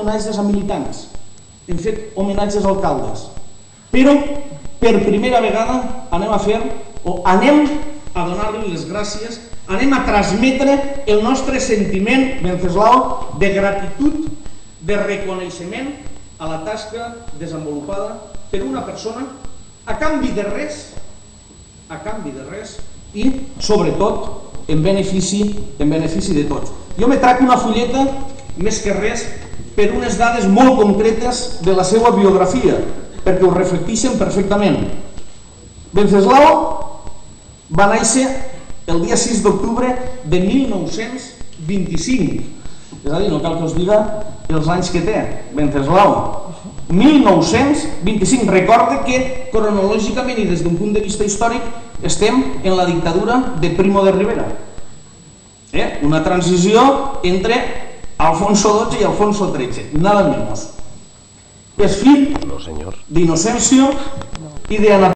homenatges a militants, hem fet homenatges a alcaldes, però per primera vegada anem a donar-li les gràcies, anem a transmetre el nostre sentiment, Venceslau, de gratitud, de reconeixement a la tasca desenvolupada per una persona a canvi de res i, sobretot, en benefici de tots. Jo me trac una fulleta, més que res, per unes dades molt concretes de la seva biografia, perquè ho reflecteixen perfectament. Venceslau va néixer el dia 6 d'octubre de 1925, és a dir, no cal que us diga els anys que té Venceslau. 1925, recorde que cronològicament i des d'un punt de vista històric estem en la dictadura de Primo de Rivera, una transició entre Alfonso XII y Alfonso XIII, nada menos. Es fill d'Inocencio y de Ana